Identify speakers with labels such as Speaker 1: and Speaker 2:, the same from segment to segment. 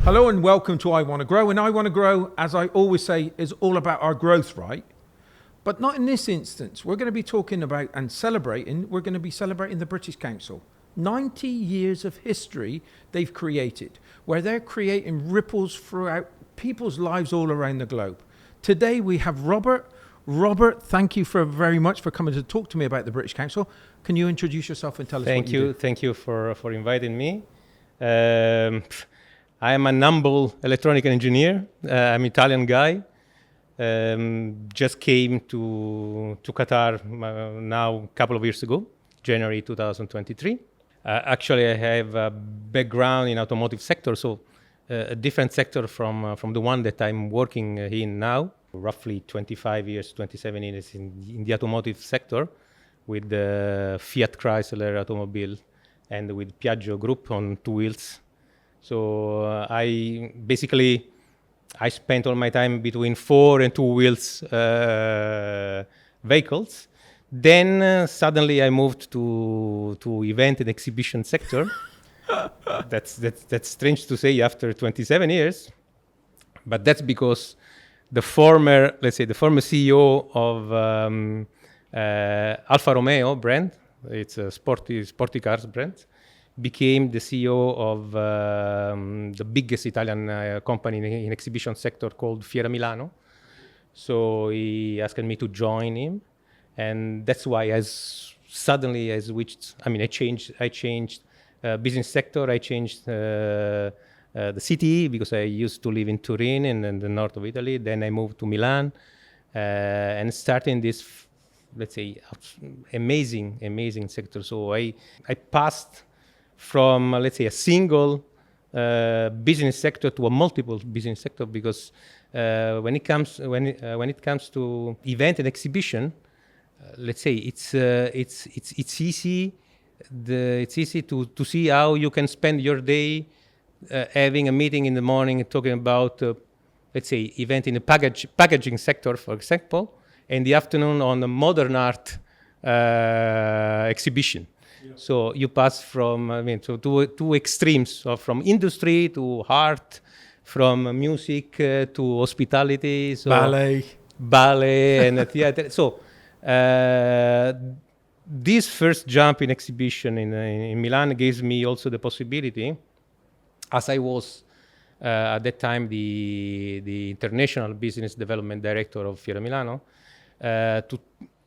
Speaker 1: Hello and welcome to I Want to Grow. And I Want to Grow, as I always say, is all about our growth, right? But not in this instance. We're going to be talking about and celebrating, we're going to be celebrating the British Council. 90 years of history they've created, where they're creating ripples throughout people's lives all around the globe. Today we have Robert. Robert, thank you very much for coming to talk to me about the British Council. Can you introduce yourself and tell us what you do?
Speaker 2: Thank you for inviting me. I am an humble electronic engineer. I'm an Italian guy. Just came to Qatar now a couple of years ago, January 2023. Actually, I have a background in automotive sector, so a different sector from the one that I'm working in now. Roughly 27 years in the automotive sector with the Fiat Chrysler automobile and with Piaggio Group on two wheels. So I spent all my time between 4 and 2 wheels vehicles. Then suddenly I moved to event and exhibition sector. That's strange to say after 27 years, but that's because the former CEO of Alfa Romeo brand, it's a sporty cars brand, became the CEO of the biggest Italian company in exhibition sector called Fiera Milano. So he asked me to join him, and that's why I changed business sector. I changed the city because I used to live in Turin in the north of Italy. Then I moved to Milan and started this, amazing sector. So I passed from, a single business sector to a multiple business sector because when it comes to event and exhibition, it's easy. It's easy to see how you can spend your day having a meeting in the morning talking about, event in the packaging sector, for example, and the afternoon on a modern art exhibition. Yeah. So you pass from two extremes, from industry to art, from music to hospitality, so ballet and theater. So this first jump in exhibition in Milan gives me also the possibility, as I was at that time the international business development director of Fiera Milano, to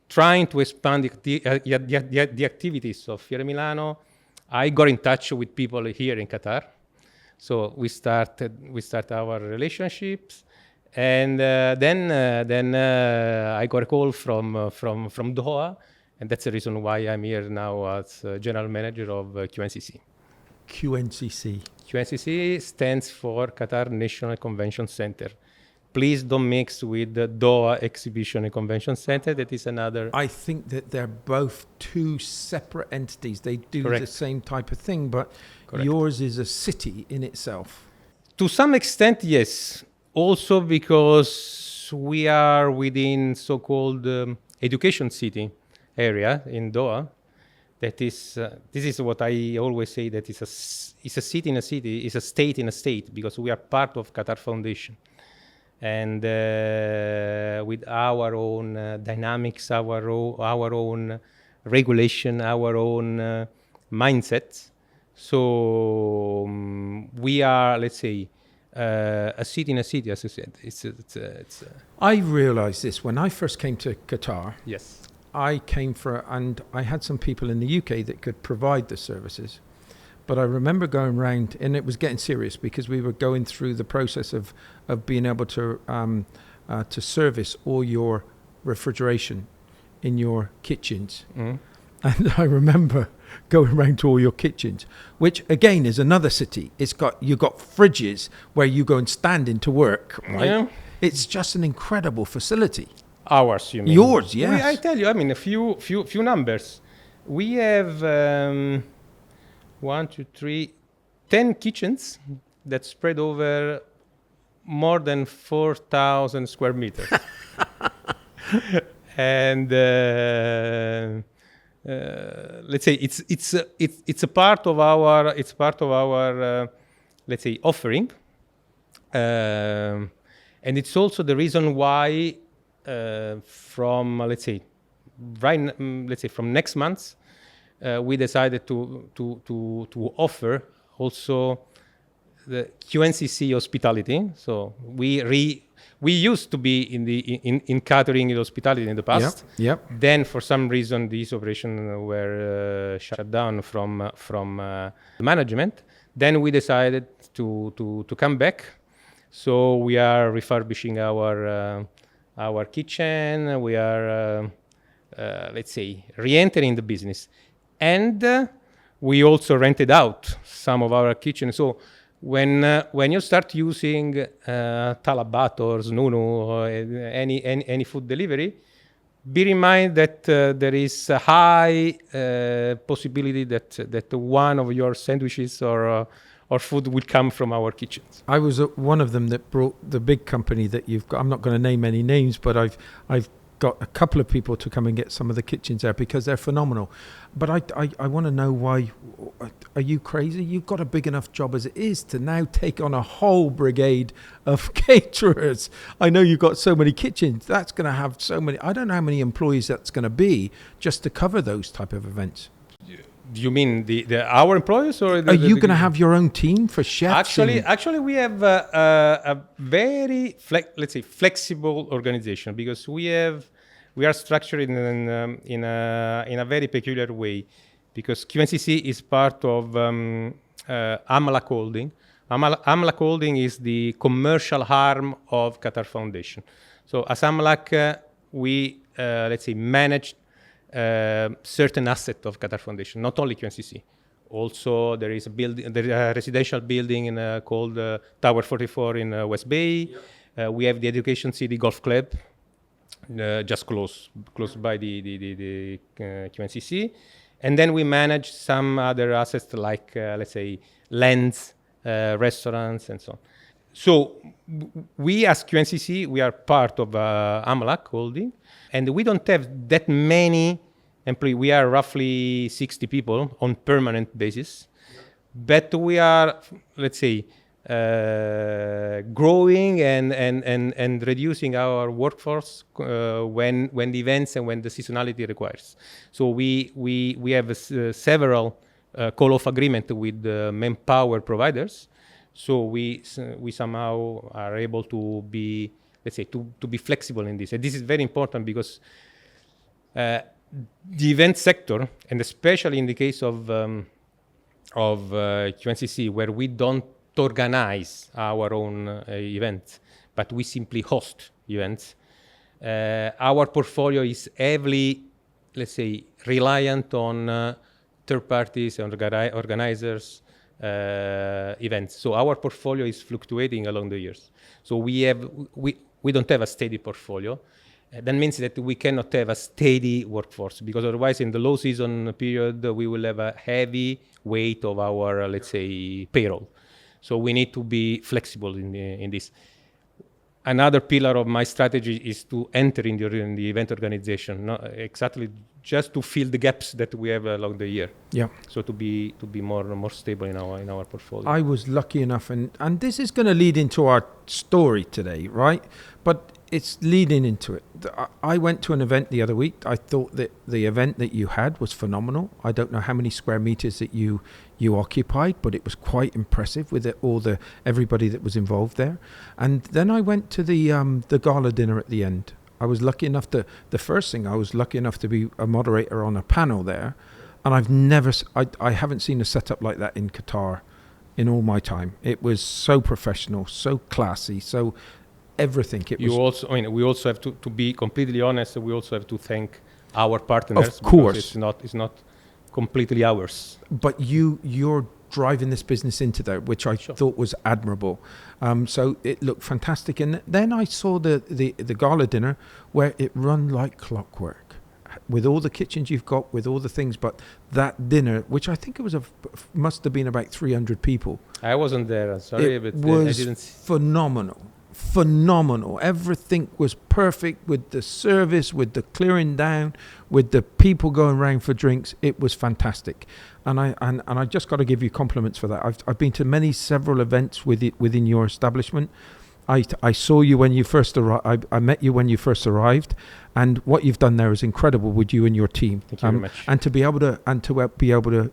Speaker 2: trying to expand the activities of Fiera Milano. I got in touch with people here in Qatar, so we start our relationships, and then I got a call from Doha, and that's the reason why I'm here now as general manager of QNCC.
Speaker 1: QNCC.
Speaker 2: QNCC stands for Qatar National Convention Center. Please don't mix with the Doha Exhibition and Convention Center. That is another.
Speaker 1: I think that they're both two separate entities. They do
Speaker 2: Correct.
Speaker 1: The same type of thing, but
Speaker 2: Correct.
Speaker 1: Yours is a city in itself.
Speaker 2: To some extent, yes. Also because we are within so-called education city area in Doha. That is, this is what I always say, that it's a city in a city, it's a state in a state, because we are part of Qatar Foundation. And with our own dynamics, our own regulation, our own mindset. So we are, a city in a city, as I said.
Speaker 1: I realized this when I first came to Qatar.
Speaker 2: Yes.
Speaker 1: And I had some people in the UK that could provide the services. But I remember going around, and it was getting serious because we were going through the process of being able to service all your refrigeration in your kitchens. Mm. And I remember going around to all your kitchens, which again is another city. You got fridges where you go and stand in to work, right? Yeah. It's just an incredible facility.
Speaker 2: Ours, you mean?
Speaker 1: Yours, yes.
Speaker 2: I tell you, a few numbers. We have 10 kitchens that spread over more than 4,000 square meters. And it's a part of our offering, And it's also the reason why from from next month we decided to offer also the QNCC hospitality. So we used to be in catering and hospitality in the past.
Speaker 1: Yep.
Speaker 2: Then for some reason these operations were shut down from the management. Then we decided to come back. So we are refurbishing our kitchen. We are re-entering the business, and we also rented out some of our kitchen. So when you start using Talabat or Snunu or any food delivery, be reminded that there is a high possibility that one of your sandwiches or food will come from our kitchens.
Speaker 1: I was one of them that brought the big company that you've got. I'm not going to name any names, but I've got a couple of people to come and get some of the kitchens there because they're phenomenal. But I want to know why. Are you crazy? You've got a big enough job as it is to now take on a whole brigade of caterers. I know you've got so many kitchens. That's going to have so many. I don't know how many employees that's going to be just to cover those type of events.
Speaker 2: Do you mean our employees, or
Speaker 1: are you going to have your own team for chefs?
Speaker 2: Actually, we have a very flexible organization because we are structured in a very peculiar way, because QNCC is part of Amlak Holding. Amlak Holding is the commercial arm of Qatar Foundation. So as Amlak, we manage certain asset of Qatar Foundation, not only QNCC. Also, there is a residential building called Tower 44 in West Bay. Yep. We have the Education City Golf Club, just close by the QNCC. And then we manage some other assets like, lands, restaurants, and so on. So we as QNCC, we are part of Amlak Holding, and we don't have that many employees. We are roughly 60 people on permanent basis, but we are, growing and reducing our workforce when the events and when the seasonality requires. So we have several call-off agreement with manpower providers. So we somehow are able to be, to be flexible in this. And this is very important because the event sector, and especially in the case of QNCC, where we don't organize our own events, but we simply host events, our portfolio is heavily, reliant on third parties and organizers. Events. So our portfolio is fluctuating along the years. So we don't have a steady portfolio. That means that we cannot have a steady workforce, because otherwise in the low season period we will have a heavy weight of our payroll. So we need to be flexible in this. Another pillar of my strategy is to enter in the event organization, not exactly just to fill the gaps that we have along the year.
Speaker 1: Yeah.
Speaker 2: So to be more stable in our portfolio.
Speaker 1: I was lucky enough, and this is going to lead into our story today, right? But it's leading into it. I went to an event the other week. I thought that the event that you had was phenomenal. I don't know how many square meters that you occupied, but it was quite impressive with everybody that was involved there. And then I went to the gala dinner at the end. I was lucky enough to be a moderator on a panel there, and I haven't seen a setup like that in Qatar in all my time. It was so professional, so classy, so everything. We
Speaker 2: also have to be completely honest. We also have to thank our partners.
Speaker 1: Of course,
Speaker 2: it's not completely ours.
Speaker 1: But you're driving this business into there, which I thought was admirable. So it looked fantastic. And then I saw the gala dinner where it run like clockwork, with all the kitchens you've got, with all the things. But that dinner, which I think it was must have been about 300 people.
Speaker 2: I wasn't there. I'm sorry,
Speaker 1: it
Speaker 2: but
Speaker 1: was
Speaker 2: I didn't.
Speaker 1: Phenomenal. phenomenal. Everything was perfect with the service, with the clearing down, with the people going round for drinks. It was fantastic, and I just got to give you compliments for that. I've been to several events within your establishment. I saw you when you first arrived. I met you when you first arrived, and what you've done there is incredible with you and your team.
Speaker 2: Thank you very much.
Speaker 1: And to be able to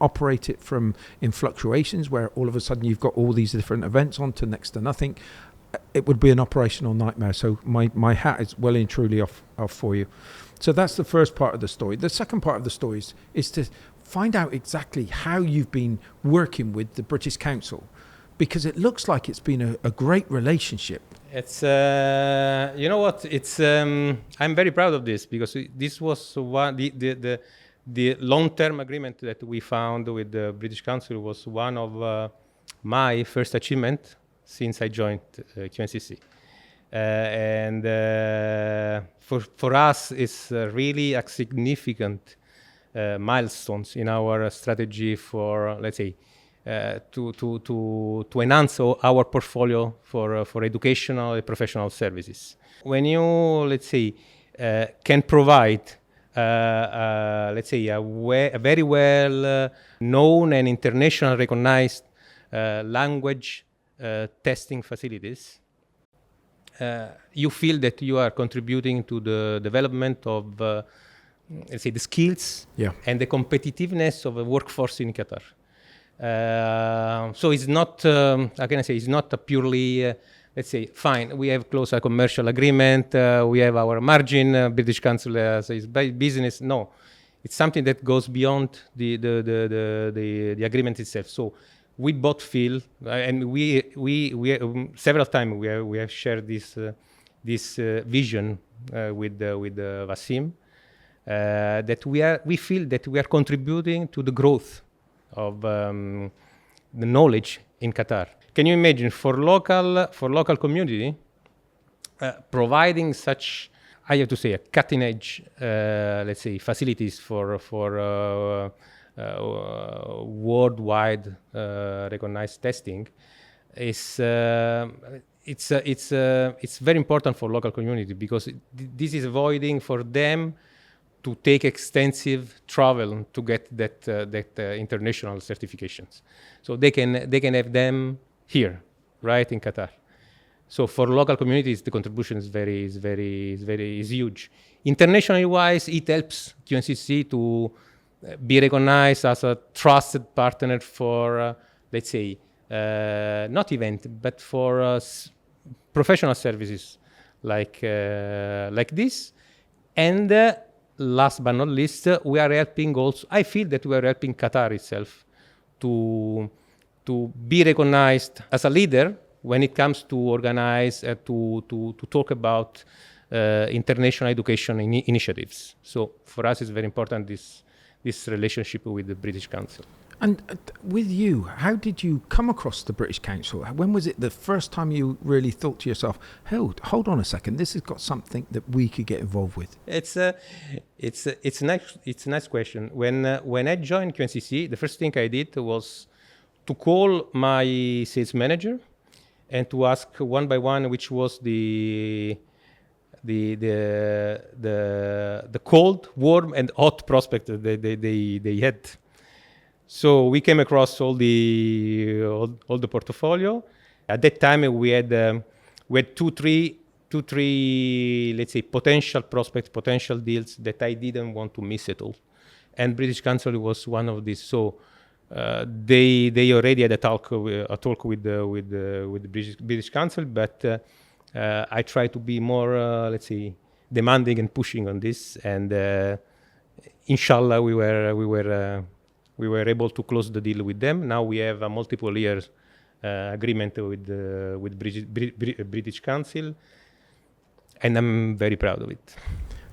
Speaker 1: operate it from in fluctuations, where all of a sudden you've got all these different events on to next to nothing, it would be an operational nightmare. So my hat is well and truly off for you. So that's the first part of the story. The second part of the story is to find out exactly how you've been working with the British Council, because it looks like it's been a great relationship.
Speaker 2: It's you know what? It's I'm very proud of this, because this was one the long-term agreement that we found with the British Council was one of my first achievement since I joined QNCC, and for us it's really a significant milestones in our strategy for, let's say, to enhance our portfolio for educational and professional services. When you, let's say, can provide let's say a very well known and international recognized language testing facilities, you feel that you are contributing to the development of let's say the skills and the competitiveness of a workforce in Qatar. So it's not, how can I say, it's not a purely, let's say, fine, we have closed a commercial agreement, we have our margin, British Council says business. No, it's something that goes beyond the agreement itself. So we both feel, and we several times we have shared this vision with Wassim, that we feel that we are contributing to the growth of the knowledge in Qatar. Can you imagine for local community providing such, I have to say, a cutting edge, let's say, facilities for worldwide recognized testing is it's very important for local community, because this is avoiding for them to take extensive travel to get that international certifications. So they can have them here, right, in Qatar. So for local communities, the contribution is huge. Internationally wise, it helps QNCC to be recognized as a trusted partner for, let's say, not event, but for professional services like this. And last but not least, we are helping also, I feel that we are helping Qatar itself to be recognized as a leader when it comes to organize, to talk about international education initiatives. So for us, it's very important, this relationship with the British Council.
Speaker 1: And with you, how did you come across the British Council? When was it the first time you really thought to yourself, hold on a second, this has got something that we could get involved with?
Speaker 2: It's a nice question. When I joined QNCC, the first thing I did was to call my sales manager and to ask one by one which was the cold, warm, and hot prospect that they had. So we came across all the portfolio. At that time, we had two, three, let's say, potential prospects, potential deals that I didn't want to miss at all, and British Council was one of these. So they already had a talk with the British Council, but I try to be more, let's say, demanding and pushing on this, and inshallah we were able to close the deal with them. Now we have a multiple years agreement with British Council, and I'm very proud of it.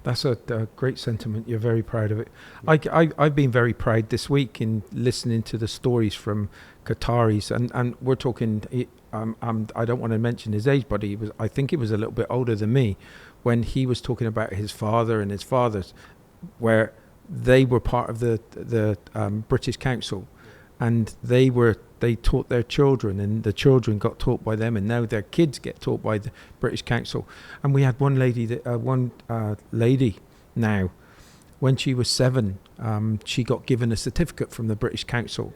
Speaker 1: That's a great sentiment. You're very proud of it. I've been very proud this week in listening to the stories from Qataris, and we're talking. I don't want to mention his age, but I think he was a little bit older than me when he was talking about his father and his fathers, where they were part of the British Council, and they were they taught their children, and the children got taught by them, and now their kids get taught by the British Council. And we had one lady now, when she was 7, she got given a certificate from the British Council,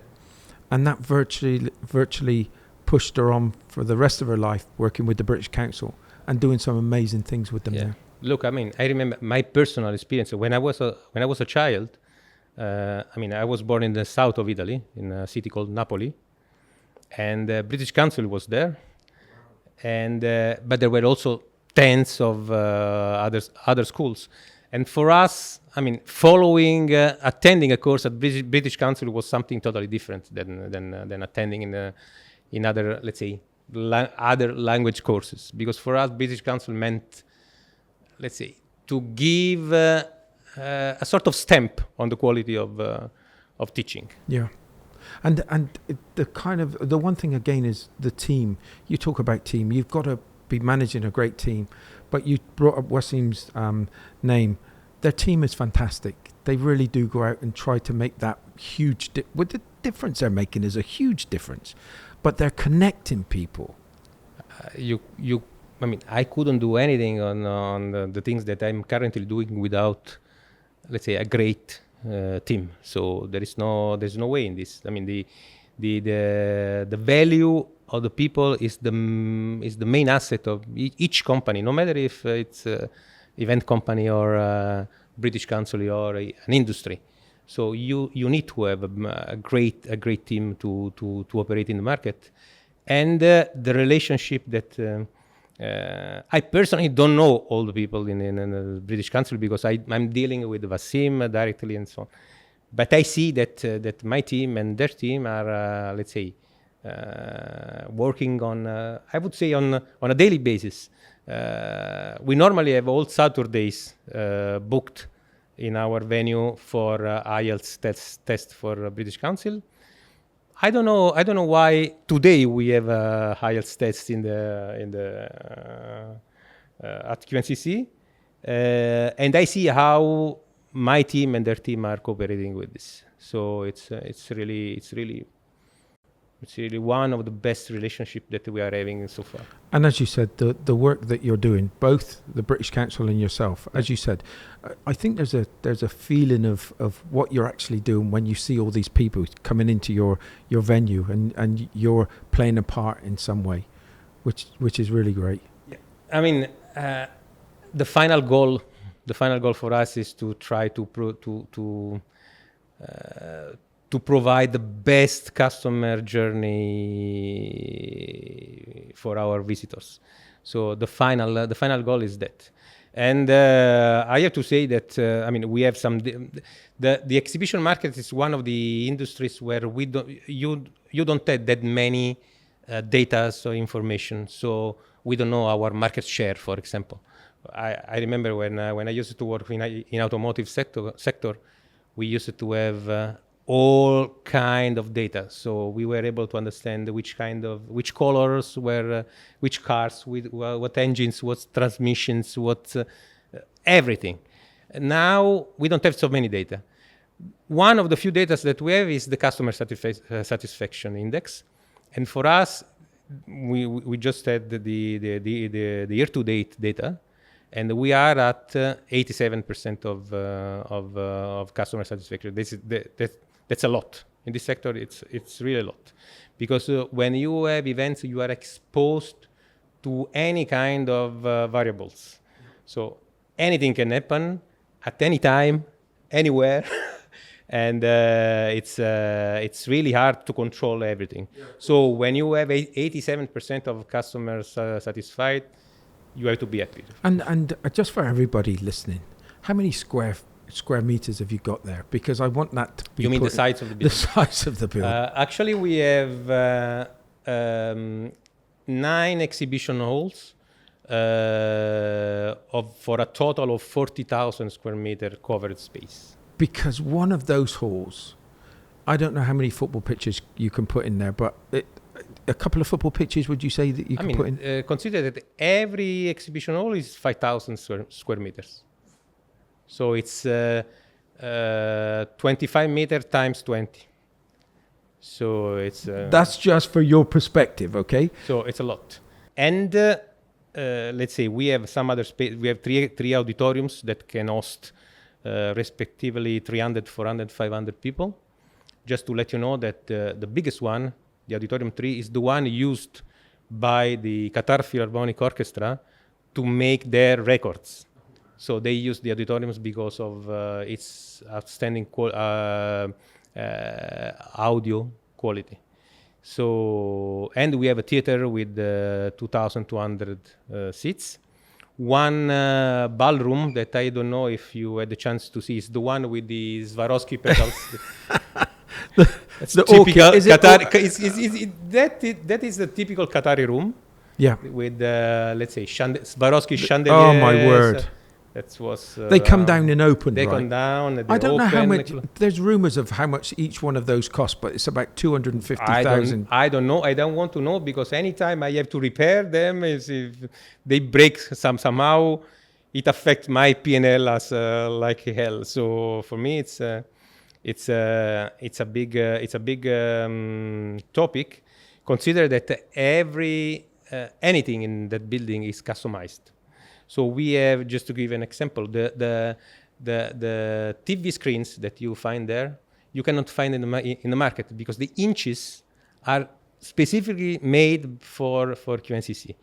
Speaker 1: and that virtually pushed her on for the rest of her life, working with the British Council and doing some amazing things with them now.
Speaker 2: Look, I mean, I remember my personal experience when I was a child. I was born in the south of Italy, in a city called Napoli, and the British Council was there, and but there were also tens of other schools. And for us, I mean, attending a course at British Council was something totally different than attending in other, let's say, other language courses. Because for us, British Council meant, let's say, to give a sort of stamp on the quality of teaching.
Speaker 1: Yeah. And the one thing again is the team. You talk about team. You've got to be managing a great team. But you brought up Wasim's name. Their team is fantastic. They really do go out and try to make that huge the difference they're making is a huge difference. But they're connecting people.
Speaker 2: I couldn't do anything on the things that I'm currently doing without, let's say, a great team. So there's no way in this. I mean, the value of the people is the main asset of each company, no matter if it's event company or British Council or an industry. So you need to have a great team to operate in the market, and the relationship that I personally don't know all the people in the British Council because I'm dealing with Wasim directly and so on. But I see that my team and their team are let's say working on I would say on a daily basis. We normally have all Saturdays booked in our venue for IELTS test for British Council. I don't know why today we have IELTS test at QNCC, and I see how my team and their team are cooperating with this. So it's really one of the best relationships that we are having so far.
Speaker 1: And as you said, the work that you're doing, both the British Council and yourself, as you said, I think there's a feeling of what you're actually doing when you see all these people coming into your venue and you're playing a part in some way, which is really great.
Speaker 2: Yeah. I mean, the final goal for us is to try to provide the best customer journey for our visitors. So the final goal is that. And I have to say that we have some. The exhibition market is one of the industries where you don't have that many data or information. So we don't know our market share, for example. I remember when I used to work in automotive sector, we used to have all kind of data, so we were able to understand which colors were which cars with what engines, what transmissions, what everything. Now we don't have so many data. One of the few data that we have is the customer satisfaction index, and for us we just had the year-to-date data, and we are at 87% of customer satisfaction. That's a lot. In this sector, it's really a lot. Because when you have events, you are exposed to any kind of variables. So anything can happen at any time, anywhere. And it's really hard to control everything. Yeah. So when you have 87% of customers satisfied, you have to be happy.
Speaker 1: And just for everybody listening, how many square meters have you got there? Because I want that to be.
Speaker 2: You mean the size of the building?
Speaker 1: The size of the building.
Speaker 2: Actually, we have 9 exhibition halls for a total of 40,000 square meter covered space.
Speaker 1: Because one of those halls, I don't know how many football pitches you can put in there, but a couple of football pitches, would you say that you can put in?
Speaker 2: Consider that every exhibition hall is 5,000 square meters. So it's 25 meters times 20. So it's
Speaker 1: That's just for your perspective, okay?
Speaker 2: so it's a lot. And let's say we have some other space. We have three auditoriums that can host respectively 300, 400, 500 people. Just to let you know that the biggest one, the Auditorium 3, is the one used by the Qatar Philharmonic Orchestra to make their records. So they use the auditoriums because of its outstanding audio quality. So, and we have a theater with 2,200 seats. One ballroom that I don't know if you had the chance to see is the one with the Swarovski pedals. That's
Speaker 1: the
Speaker 2: typical
Speaker 1: is it
Speaker 2: Qatar. That is the typical Qatari room
Speaker 1: Yeah.
Speaker 2: with let's say Swarovski chandeliers.
Speaker 1: Oh my word!
Speaker 2: That was.
Speaker 1: They come down and open,
Speaker 2: They
Speaker 1: right?
Speaker 2: come down.
Speaker 1: I don't know how
Speaker 2: open,
Speaker 1: much. There's rumors of how much each one of those cost, but it's about 250,000.
Speaker 2: I don't know. I don't want to know because anytime I have to repair them, if they break somehow, it affects my P&L as like hell. So for me, it's a big topic. Consider that anything in that building is customized. So we have, just to give an example, the TV screens that you find there, you cannot find in the market because the inches are specifically made for QNCC.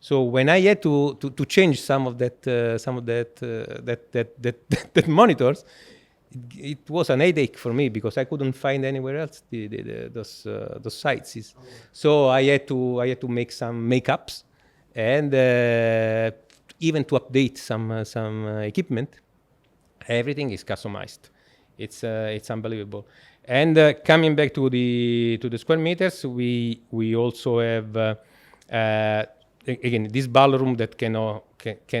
Speaker 2: So when I had to change some of that monitors, it was an headache for me because I couldn't find anywhere else those sites. So I had to make some makeups and even to update some equipment. Everything is customized. It's unbelievable. And coming back to the square meters, we also have again this ballroom that can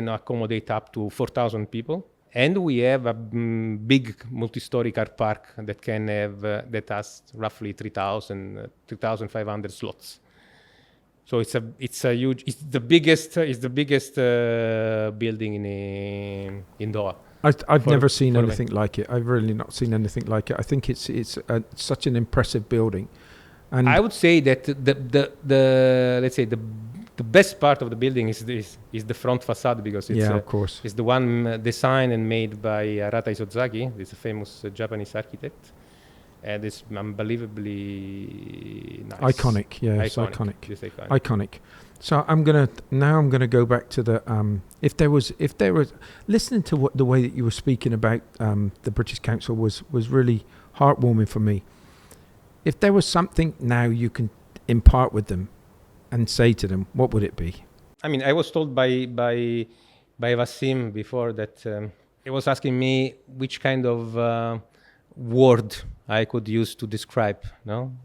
Speaker 2: accommodate up to 4,000 people. And we have a big multi-story car park that can have that has roughly 3,500 slots. So it's a huge. It's the biggest building in Doha.
Speaker 1: I've never seen anything like it. I've really not seen anything like it. I think it's such an impressive building, and
Speaker 2: I would say that the let's say the best part of the building is the front facade because it's
Speaker 1: of course
Speaker 2: it's the one designed and made by Arata Isozaki. It's a famous Japanese architect. And it's unbelievably nice.
Speaker 1: Iconic, yeah, it's iconic.
Speaker 2: It's
Speaker 1: Iconic. So I'm gonna go back to the if there was listening to the way that you were speaking about the British Council was really heartwarming for me. If there was something now you can impart with them and say to them, what would it be?
Speaker 2: I mean, I was told by Wassim before that he was asking me which kind of word I could use to describe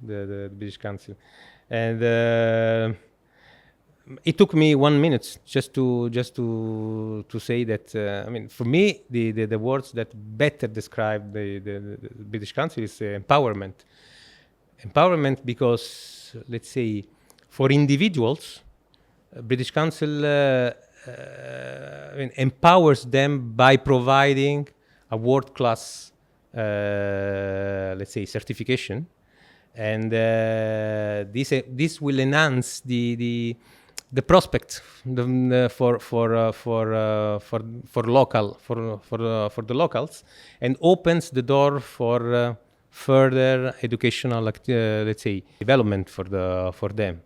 Speaker 2: the British Council, and it took me 1 minute just to say that. I mean, for me, the words that better describe the British Council is empowerment. Empowerment because, let's say, for individuals, British Council empowers them by providing a world-class let's say certification, and this will enhance the prospect for the locals, and opens the door for further educational let's say development for them.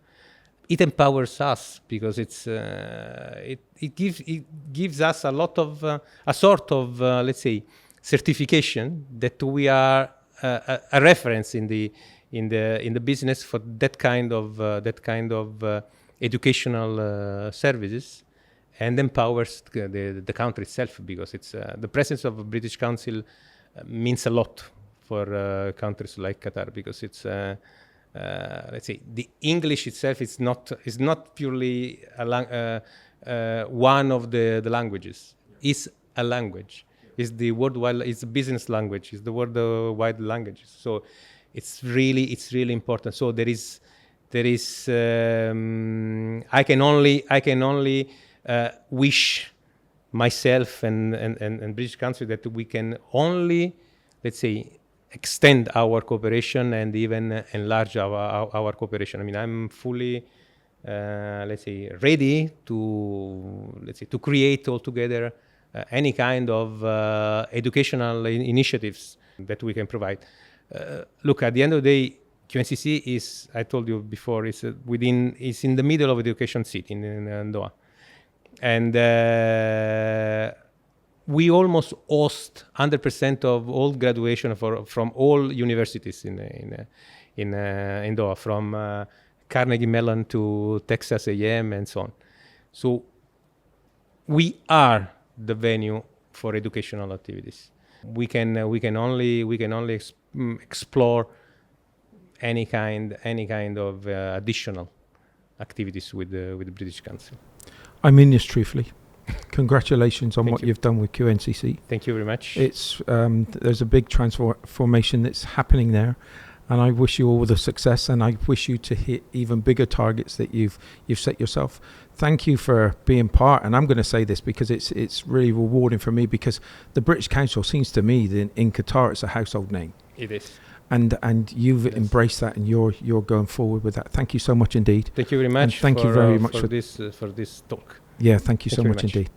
Speaker 2: It empowers us because it gives us a lot of a sort of let's say certification that we are a reference in the business for that kind of educational services, and empowers the country itself because it's the presence of a British Council means a lot for countries like Qatar because it's let's say the English itself is not purely one of the languages. It's a language. It's the worldwide. It's a business language. It's the worldwide language. So it's really important. So there is. I can only wish myself and British Council that we can only, let's say, extend our cooperation and even enlarge our cooperation. I mean, I'm fully, ready to create altogether any kind of educational initiatives that we can provide. Look, at the end of the day, QNCC is, I told you before, is in the middle of education city in Doha. And we almost host 100% of all graduation from all universities in Doha, from Carnegie Mellon to Texas A&M and so on. So we are the venue for educational activities. We can only explore any kind of additional activities with the British Council.
Speaker 1: I mean this truthfully. Congratulations on what you've done with QNCC.
Speaker 2: Thank you very much.
Speaker 1: It's there's a big transformation that's happening there, and I wish you all the success, and I wish you to hit even bigger targets that you've set yourself. Thank you for being part, and I'm going to say this because it's really rewarding for me, because the British Council seems to me that in Qatar it's a household name.
Speaker 2: It is.
Speaker 1: And you've embraced that, and you're going forward with that. Thank you so much indeed.
Speaker 2: Thank you very much.
Speaker 1: And thank you very much
Speaker 2: for this talk.
Speaker 1: Yeah, thank you so much indeed.